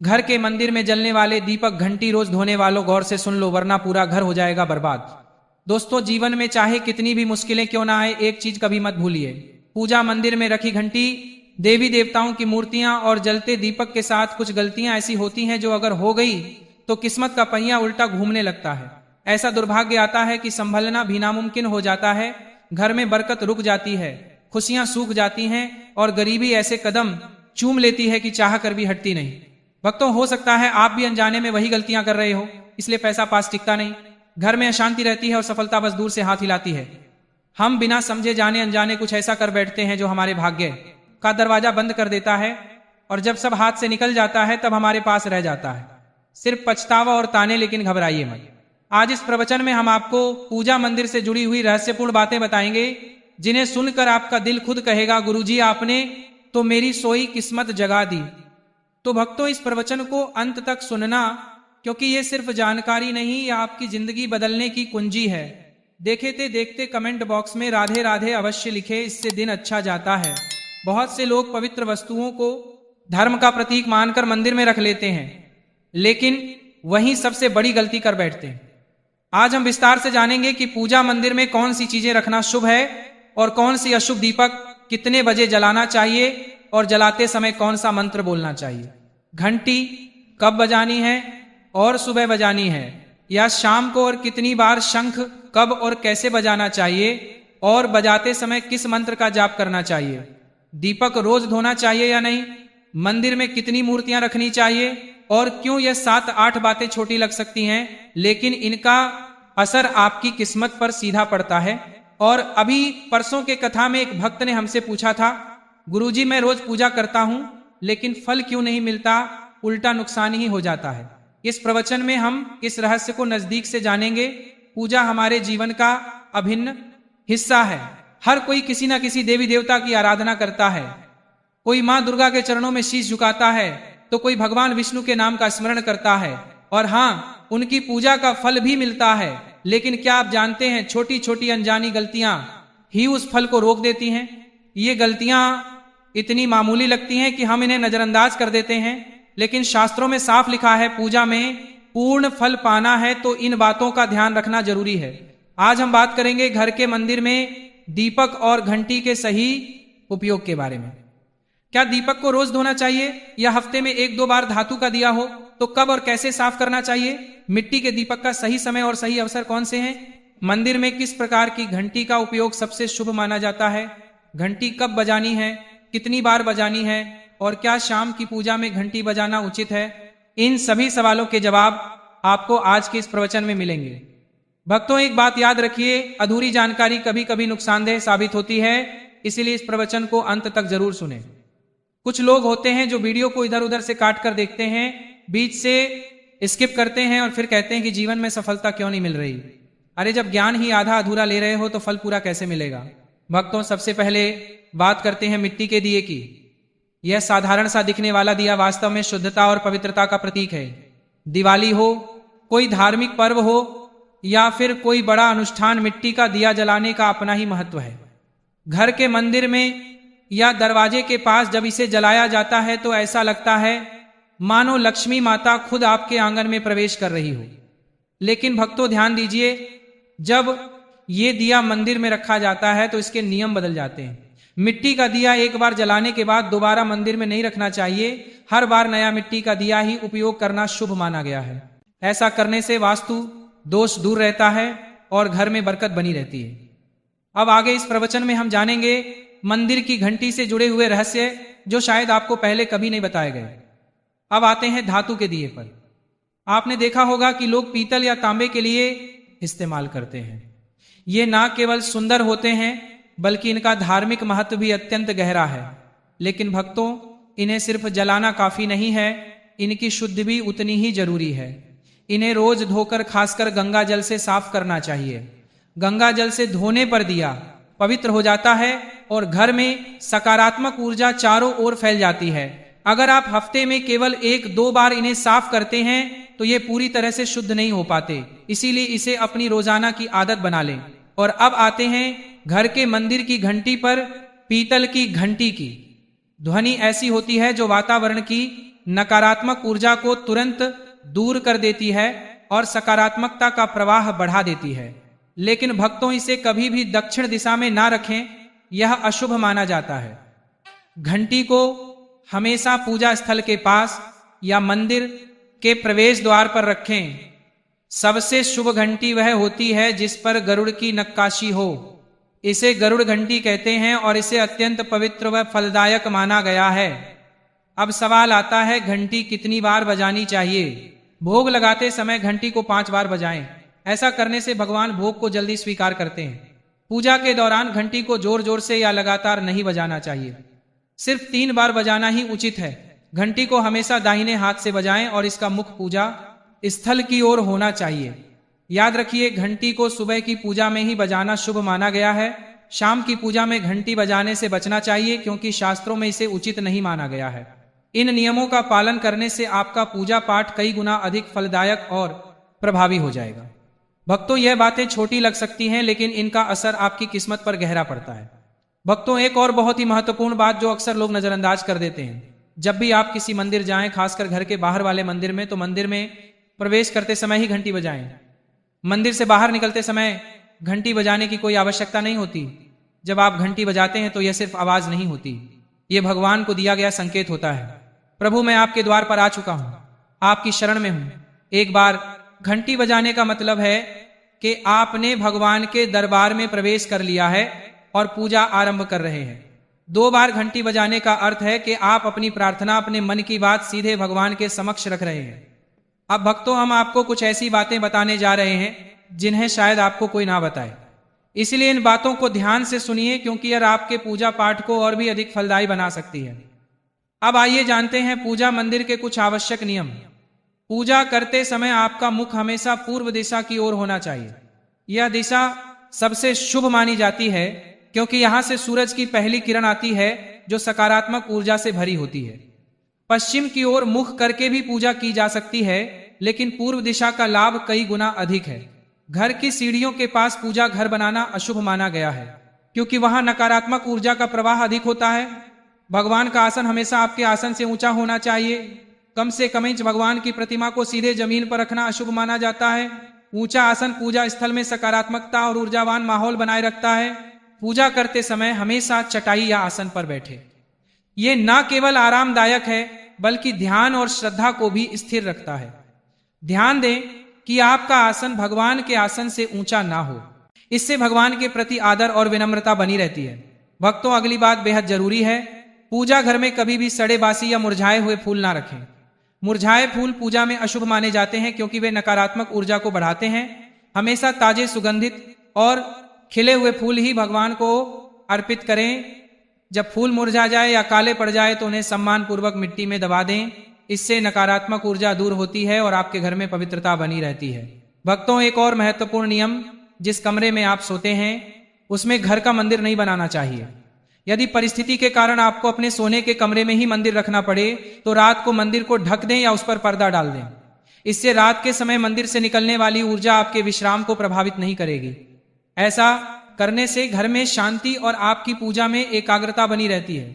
घर के मंदिर में जलने वाले दीपक घंटी रोज धोने वालों गौर से सुन लो, वरना पूरा घर हो जाएगा बर्बाद। दोस्तों, जीवन में चाहे कितनी भी मुश्किलें क्यों ना आए, एक चीज कभी मत भूलिए, पूजा मंदिर में रखी घंटी, देवी देवताओं की मूर्तियां और जलते दीपक के साथ कुछ गलतियां ऐसी होती हैं जो अगर हो गई तो किस्मत का पहिया उल्टा घूमने लगता है। ऐसा दुर्भाग्य आता है कि संभलना भी नामुमकिन हो जाता है। घर में बरकत रुक जाती है, खुशियां सूख जाती हैं और गरीबी ऐसे कदम चूम लेती है कि चाह कर भी हटती नहीं। भक्तों, हो सकता है आप भी अनजाने में वही गलतियां कर रहे हो, इसलिए पैसा पास टिकता नहीं, घर में अशांति रहती है और सफलता बस दूर से हाथ हिलाती है। हम बिना समझे जाने अनजाने कुछ ऐसा कर बैठते हैं जो हमारे भाग्य का दरवाजा बंद कर देता है, और जब सब हाथ से निकल जाता है तब हमारे पास रह जाता है सिर्फ पछतावा और ताने। लेकिन घबराइए मत, आज इस प्रवचन में हम आपको पूजा मंदिर से जुड़ी हुई रहस्यपूर्ण बातें बताएंगे, जिन्हें सुनकर आपका दिल खुद कहेगा, गुरुजी आपने तो मेरी सोई किस्मत जगा दी। तो भक्तों, इस प्रवचन को अंत तक सुनना, क्योंकि ये सिर्फ जानकारी नहीं, यह आपकी जिंदगी बदलने की कुंजी है। देखते देखते कमेंट बॉक्स में राधे राधे अवश्य लिखे, इससे दिन अच्छा जाता है। बहुत से लोग पवित्र वस्तुओं को धर्म का प्रतीक मानकर मंदिर में रख लेते हैं, लेकिन वहीं सबसे बड़ी गलती कर बैठते हैं। आज हम विस्तार से जानेंगे कि पूजा मंदिर में कौन सी चीजें रखना शुभ है और कौन सी अशुभ, दीपक कितने बजे जलाना चाहिए और जलाते समय कौन सा मंत्र बोलना चाहिए, घंटी कब बजानी है और सुबह बजानी है या शाम को, और कितनी बार शंख कब और कैसे बजाना चाहिए, और बजाते समय किस मंत्र का जाप करना चाहिए, दीपक रोज धोना चाहिए या नहीं, मंदिर में कितनी मूर्तियां रखनी चाहिए, और क्यों यह 7-8 बातें छोटी लग सकती हैं लेकिन इनका असर आपकी किस्मत पर सीधा पड़ता है। और अभी परसों के कथा में एक भक्त ने हमसे पूछा था, गुरुजी मैं रोज पूजा करता हूं लेकिन फल क्यों नहीं मिलता, उल्टा नुकसान ही हो जाता है। इस प्रवचन में हम इस रहस्य को नजदीक से जानेंगे। पूजा हमारे जीवन का अभिन्न हिस्सा है। हर कोई किसी न किसी देवी देवता की आराधना करता है। कोई मां दुर्गा के चरणों में शीश झुकाता है तो कोई भगवान विष्णु के नाम का स्मरण करता है, और हाँ, उनकी पूजा का फल भी मिलता है। लेकिन क्या आप जानते हैं, छोटी छोटी अनजानी गलतियां ही उस फल को रोक देती हैं। ये गलतियां इतनी मामूली लगती हैं कि हम इन्हें नजरअंदाज कर देते हैं, लेकिन शास्त्रों में साफ लिखा है, पूजा में पूर्ण फल पाना है तो इन बातों का ध्यान रखना जरूरी है। आज हम बात करेंगे घर के मंदिर में दीपक और घंटी के सही उपयोग के बारे में। क्या दीपक को रोज धोना चाहिए या हफ्ते में 1-2 बार धातु का दिया हो तो कब और कैसे साफ करना चाहिए, मिट्टी के दीपक का सही समय और सही अवसर कौन से हैं, मंदिर में किस प्रकार की घंटी का उपयोग सबसे शुभ माना जाता है, घंटी कब बजानी है, कितनी बार बजानी है, और क्या शाम की पूजा में घंटी बजाना उचित है, इन सभी सवालों के जवाब आपको आज के इस प्रवचन में मिलेंगे। भक्तों, एक बात याद रखिए, अधूरी जानकारी कभी कभी नुकसानदेह साबित होती है, इसीलिए इस प्रवचन को अंत तक जरूर सुने। कुछ लोग होते हैं जो वीडियो को इधर उधर से काट कर देखते हैं, बीच से स्किप करते हैं और फिर कहते हैं कि जीवन में सफलता क्यों नहीं मिल रही। अरे, जब ज्ञान ही आधा अधूरा ले रहे हो तो फल पूरा कैसे मिलेगा। भक्तों, सबसे पहले बात करते हैं मिट्टी के दिए की। यह साधारण सा दिखने वाला दिया वास्तव में शुद्धता और पवित्रता का प्रतीक है। दिवाली हो, कोई धार्मिक पर्व हो या फिर कोई बड़ा अनुष्ठान, मिट्टी का दिया जलाने का अपना ही महत्व है। घर के मंदिर में या दरवाजे के पास जब इसे जलाया जाता है तो ऐसा लगता है मानो लक्ष्मी माता खुद आपके आंगन में प्रवेश कर रही हो। लेकिन भक्तों, ध्यान दीजिए, जब ये दिया मंदिर में रखा जाता है तो इसके नियम बदल जाते हैं। मिट्टी का दिया एक बार जलाने के बाद दोबारा मंदिर में नहीं रखना चाहिए। हर बार नया मिट्टी का दिया ही उपयोग करना शुभ माना गया है। ऐसा करने से वास्तु दोष दूर रहता है और घर में बरकत बनी रहती है। अब आगे इस प्रवचन में हम जानेंगे मंदिर की घंटी से जुड़े हुए रहस्य, जो शायद आपको पहले कभी नहीं बताए गए। अब आते हैं धातु के दिए पर। आपने देखा होगा कि लोग पीतल या तांबे के लिए इस्तेमाल करते हैं। ये ना केवल सुंदर होते हैं बल्कि इनका धार्मिक महत्व भी अत्यंत गहरा है। लेकिन भक्तों, इन्हें सिर्फ जलाना काफी नहीं है, इनकी शुद्धि भी उतनी ही जरूरी है। इन्हें रोज धोकर, खासकर गंगा जल से साफ करना चाहिए। गंगा जल से धोने पर दिया पवित्र हो जाता है और घर में सकारात्मक ऊर्जा चारों ओर फैल जाती है। अगर आप हफ्ते में केवल 1-2 बार इन्हें साफ करते हैं तो ये पूरी तरह से शुद्ध नहीं हो पाते, इसीलिए इसे अपनी रोजाना की आदत बना लें। और अब आते हैं घर के मंदिर की घंटी पर। पीतल की घंटी की ध्वनि ऐसी होती है जो वातावरण की नकारात्मक ऊर्जा को तुरंत दूर कर देती है और सकारात्मकता का प्रवाह बढ़ा देती है। लेकिन भक्तों, इसे कभी भी दक्षिण दिशा में ना रखें, यह अशुभ माना जाता है। घंटी को हमेशा पूजा स्थल के पास या मंदिर के प्रवेश द्वार पर रखें। सबसे शुभ घंटी वह होती है जिस पर गरुड़ की नक्काशी हो। इसे गरुड़ घंटी कहते हैं और इसे अत्यंत पवित्र व फलदायक माना गया है। अब सवाल आता है, घंटी कितनी बार बजानी चाहिए? भोग लगाते समय घंटी को 5 बार बजाएं। ऐसा करने से भगवान भोग को जल्दी स्वीकार करते हैं। पूजा के दौरान घंटी को जोर जोर से या लगातार नहीं बजाना चाहिए, सिर्फ 3 बार बजाना ही उचित है। घंटी को हमेशा दाहिने हाथ से बजाएं और इसका मुख पूजा स्थल की ओर होना चाहिए। याद रखिए, घंटी को सुबह की पूजा में ही बजाना शुभ माना गया है। शाम की पूजा में घंटी बजाने से बचना चाहिए, क्योंकि शास्त्रों में इसे उचित नहीं माना गया है। इन नियमों का पालन करने से आपका पूजा पाठ कई गुना अधिक फलदायक और प्रभावी हो जाएगा। भक्तों, यह बातें छोटी लग सकती हैं, लेकिन इनका असर आपकी किस्मत पर गहरा पड़ता है। भक्तों, एक और बहुत ही महत्वपूर्ण बात जो अक्सर लोग नजरअंदाज कर देते हैं, जब भी आप किसी मंदिर जाएं, खासकर घर के बाहर वाले मंदिर में, तो मंदिर में प्रवेश करते समय ही घंटी बजाएं। मंदिर से बाहर निकलते समय घंटी बजाने की कोई आवश्यकता नहीं होती। जब आप घंटी बजाते हैं तो यह सिर्फ आवाज नहीं होती, यह भगवान को दिया गया संकेत होता है। प्रभु, मैं आपके द्वार पर आ चुका हूं, आपकी शरण में हूं। एक बार घंटी बजाने का मतलब है कि आपने भगवान के दरबार में प्रवेश कर लिया है और पूजा आरंभ कर रहे हैं। 2 बार घंटी बजाने का अर्थ है कि आप अपनी प्रार्थना, अपने मन की बात सीधे भगवान के समक्ष रख रहे हैं। अब भक्तों, हम आपको कुछ ऐसी बातें बताने जा रहे हैं जिन्हें शायद आपको कोई ना बताए, इसलिए इन बातों को ध्यान से सुनिए, क्योंकि यह आपके पूजा पाठ को और भी अधिक फलदायी बना सकती है। अब आइए जानते हैं पूजा मंदिर के कुछ आवश्यक नियम। पूजा करते समय आपका मुख हमेशा पूर्व दिशा की ओर होना चाहिए। यह दिशा सबसे शुभ मानी जाती है, क्योंकि यहां से सूरज की पहली किरण आती है जो सकारात्मक ऊर्जा से भरी होती है। पश्चिम की ओर मुख करके भी पूजा की जा सकती है, लेकिन पूर्व दिशा का लाभ कई गुना अधिक है। घर की सीढ़ियों के पास पूजा घर बनाना अशुभ माना गया है, क्योंकि वहां नकारात्मक ऊर्जा का प्रवाह अधिक होता है। भगवान का आसन हमेशा आपके आसन से ऊंचा होना चाहिए। कम से कम इंच भगवान की प्रतिमा को सीधे जमीन पर रखना अशुभ माना जाता है। ऊंचा आसन पूजा स्थल में सकारात्मकता और ऊर्जावान माहौल बनाए रखता है। पूजा करते समय हमेशा चटाई या आसन पर बैठे। ये न केवल आरामदायक है, बल्कि ध्यान और श्रद्धा को भी स्थिर रखता है। ध्यान दें कि आपका आसन भगवान के आसन से ऊंचा ना हो, इससे भगवान के प्रति आदर और विनम्रता बनी रहती है। भक्तों, अगली बात बेहद जरूरी है, पूजा घर में कभी भी सड़े बासी या मुरझाए हुए फूल ना रखें। मुरझाए फूल पूजा में अशुभ माने जाते हैं, क्योंकि वे नकारात्मक ऊर्जा को बढ़ाते हैं। हमेशा ताजे, सुगंधित और खिले हुए फूल ही भगवान को अर्पित करें। जब फूल मुरझा जाए या काले पड़ जाए तो उन्हें सम्मान पूर्वक मिट्टी में दबा दें। इससे नकारात्मक ऊर्जा दूर होती है और आपके घर में पवित्रता बनी रहती है। भक्तों, एक और महत्वपूर्ण नियम, जिस कमरे में आप सोते हैं उसमें घर का मंदिर नहीं बनाना चाहिए। यदि परिस्थिति के कारण आपको अपने सोने के कमरे में ही मंदिर रखना पड़े, तो रात को मंदिर को ढक दें या उस पर पर्दा डाल दें। इससे रात के समय मंदिर से निकलने वाली ऊर्जा आपके विश्राम को प्रभावित नहीं करेगी। ऐसा करने से घर में शांति और आपकी पूजा में एकाग्रता बनी रहती है।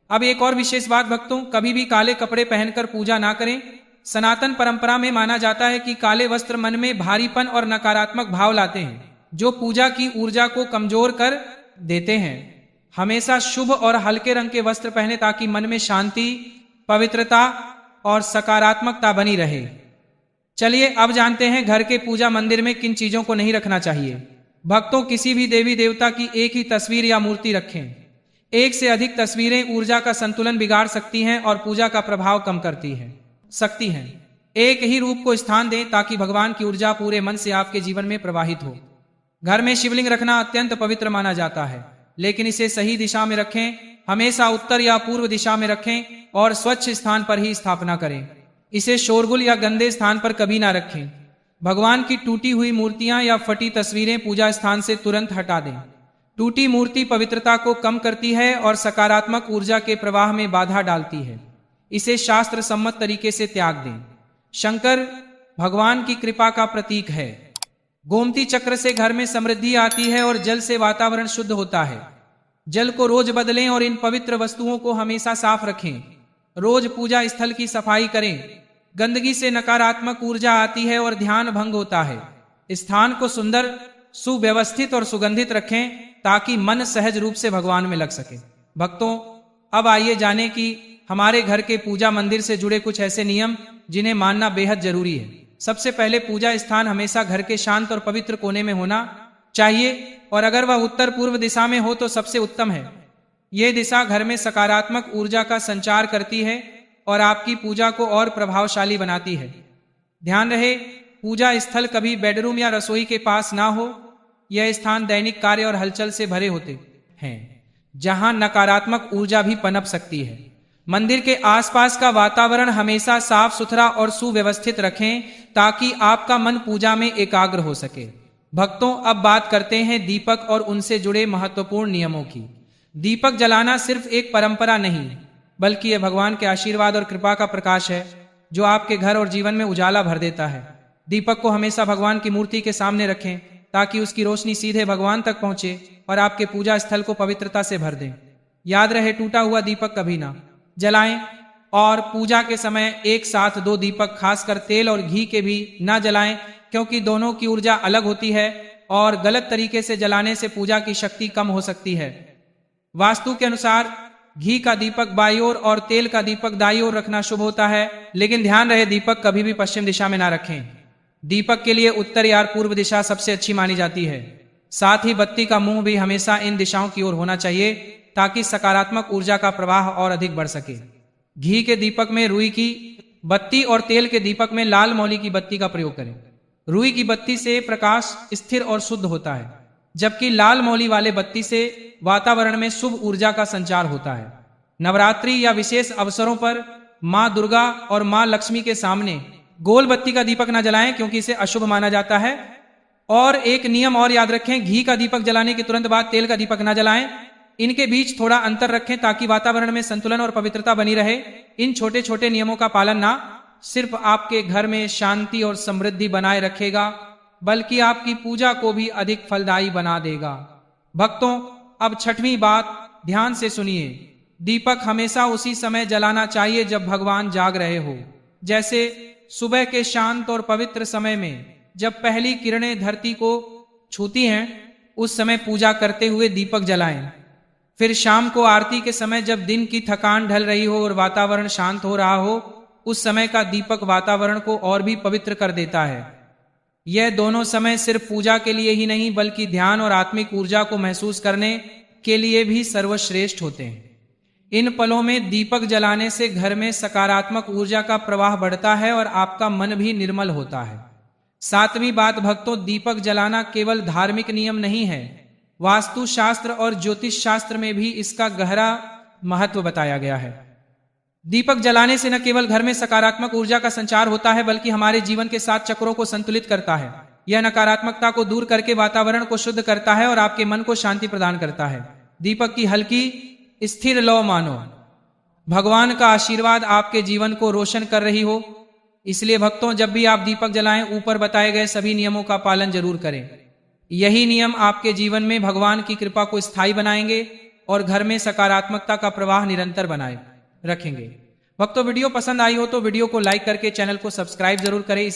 अब एक और विशेष बात भक्तों, कभी भी काले कपड़े पहनकर पूजा ना करें। सनातन परंपरा में माना जाता है कि काले वस्त्र मन में भारीपन और नकारात्मक भाव लाते हैं, जो पूजा की ऊर्जा को कमजोर कर देते हैं। हमेशा शुभ और हल्के रंग के वस्त्र पहने, ताकि मन में शांति, पवित्रता और सकारात्मकता बनी रहे। चलिए अब जानते हैं घर के पूजा मंदिर में किन चीजों को नहीं रखना चाहिए। भक्तों, किसी भी देवी देवता की एक ही तस्वीर या मूर्ति रखें। एक से अधिक तस्वीरें ऊर्जा का संतुलन बिगाड़ सकती हैं और पूजा का प्रभाव कम करती सकती हैं। एक ही रूप को स्थान दें, ताकि भगवान की ऊर्जा पूरे मन से आपके जीवन में प्रवाहित हो। घर में शिवलिंग रखना अत्यंत पवित्र माना जाता है, लेकिन इसे सही दिशा में रखें। हमेशा उत्तर या पूर्व दिशा में रखें और स्वच्छ स्थान पर ही स्थापना करें। इसे शोरगुल या गंदे स्थान पर कभी ना रखें। भगवान की टूटी हुई मूर्तियां या फटी तस्वीरें पूजा स्थान से तुरंत हटा दें। टूटी मूर्ति पवित्रता को कम करती है और सकारात्मक ऊर्जा के प्रवाह में बाधा डालती है। इसे शास्त्र सम्मत तरीके से त्याग दें। शंकर भगवान की कृपा का प्रतीक है। गोमती चक्र से घर में समृद्धि आती है और जल से वातावरण शुद्ध होता है। जल को रोज बदलें और इन पवित्र वस्तुओं को हमेशा साफ रखें। रोज पूजा स्थल की सफाई करें। गंदगी से नकारात्मक ऊर्जा आती है और ध्यान भंग होता है। स्थान को सुंदर, सुव्यवस्थित और सुगंधित रखें ताकि मन सहज रूप से भगवान में लग सके। भक्तों, अब आइए जानें कि हमारे घर के पूजा मंदिर से जुड़े कुछ ऐसे नियम जिन्हें मानना बेहद जरूरी है। सबसे पहले, पूजा स्थान हमेशा घर के शांत और पवित्र कोने में होना चाहिए, और अगर वह उत्तर पूर्व दिशा में हो तो सबसे उत्तम है। यह दिशा घर में सकारात्मक ऊर्जा का संचार करती है और आपकी पूजा को और प्रभावशाली बनाती है। ध्यान रहे, पूजा स्थल कभी बेडरूम या रसोई के पास ना हो। यह स्थान दैनिक कार्य और हलचल से भरे होते हैं, जहां नकारात्मक ऊर्जा भी पनप सकती है। मंदिर के आसपास का वातावरण हमेशा साफ सुथरा और सुव्यवस्थित रखें ताकि आपका मन पूजा में एकाग्र हो सके। भक्तों, अब बात करते हैं दीपक और उनसे जुड़े महत्वपूर्ण नियमों की। दीपक जलाना सिर्फ एक परंपरा नहीं, बल्कि यह भगवान के आशीर्वाद और कृपा का प्रकाश है जो आपके घर और जीवन में उजाला भर देता है। दीपक को हमेशा भगवान की मूर्ति के सामने रखें ताकि उसकी रोशनी सीधे भगवान तक पहुंचे और आपके पूजा स्थल को पवित्रता से भर दे। याद रहे, टूटा हुआ दीपक कभी ना जलाएं, और पूजा के समय एक साथ 2 दीपक, खासकर तेल और घी के भी ना जलाएं, क्योंकि दोनों की ऊर्जा अलग होती है और गलत तरीके से जलाने से पूजा की शक्ति कम हो सकती है। वास्तु के अनुसार घी का दीपक बाईं ओर और तेल का दीपक दाईं ओर रखना शुभ होता है, लेकिन ध्यान रहे दीपक कभी भी पश्चिम दिशा में ना रखें। दीपक के लिए उत्तर या पूर्व दिशा सबसे अच्छी मानी जाती है। साथ ही बत्ती का मुंह भी हमेशा इन दिशाओं की ओर होना चाहिए ताकि सकारात्मक ऊर्जा का प्रवाह और अधिक बढ़ सके। घी के दीपक में रुई की बत्ती और तेल के दीपक में लाल मौली की बत्ती का प्रयोग करें। रुई की बत्ती से प्रकाश स्थिर और शुद्ध होता है, जबकि लाल मौली वाले बत्ती से वातावरण में शुभ ऊर्जा का संचार होता है। नवरात्रि या विशेष अवसरों पर मां दुर्गा और मां लक्ष्मी के सामने गोल बत्ती का दीपक न जलाएं, क्योंकि इसे अशुभ माना जाता है। और एक नियम और याद रखें, घी का दीपक जलाने के तुरंत बाद तेल का दीपक न जलाएं। इनके बीच थोड़ा अंतर रखें ताकि वातावरण में संतुलन और पवित्रता बनी रहे। इन छोटे छोटे नियमों का पालन ना सिर्फ आपके घर में शांति और समृद्धि बनाए रखेगा, बल्कि आपकी पूजा को भी अधिक फलदायी बना देगा। भक्तों, अब छठवीं बात ध्यान से सुनिए। दीपक हमेशा उसी समय जलाना चाहिए जब भगवान जाग रहे हो, जैसे सुबह के शांत और पवित्र समय में जब पहली किरणें धरती को छूती हैं, उस समय पूजा करते हुए दीपक जलाएं। फिर शाम को आरती के समय जब दिन की थकान ढल रही हो और वातावरण शांत हो रहा हो, उस समय का दीपक वातावरण को और भी पवित्र कर देता है। यह दोनों समय सिर्फ पूजा के लिए ही नहीं, बल्कि ध्यान और आत्मिक ऊर्जा को महसूस करने के लिए भी सर्वश्रेष्ठ होते हैं। इन पलों में दीपक जलाने से घर में सकारात्मक ऊर्जा का प्रवाह बढ़ता है और आपका मन भी निर्मल होता है। सातवीं बात भक्तों, दीपक जलाना केवल धार्मिक नियम नहीं है, वास्तु शास्त्र और ज्योतिष शास्त्र में भी इसका गहरा महत्व बताया गया है। दीपक जलाने से न केवल घर में सकारात्मक ऊर्जा का संचार होता है, बल्कि हमारे जीवन के 7 चक्रों को संतुलित करता है। यह नकारात्मकता को दूर करके वातावरण को शुद्ध करता है और आपके मन को शांति प्रदान करता है। दीपक की हल्की स्थिर लौ मानो भगवान का आशीर्वाद आपके जीवन को रोशन कर रही हो। इसलिए भक्तों, जब भी आप दीपक जलाएं, ऊपर बताए गए सभी नियमों का पालन जरूर करें। यही नियम आपके जीवन में भगवान की कृपा को स्थायी बनाएंगे और घर में सकारात्मकता का प्रवाह निरंतर बनाए रखेंगे। भक्तों, वीडियो पसंद आई हो तो वीडियो को लाइक करके चैनल को सब्सक्राइब जरूर करें।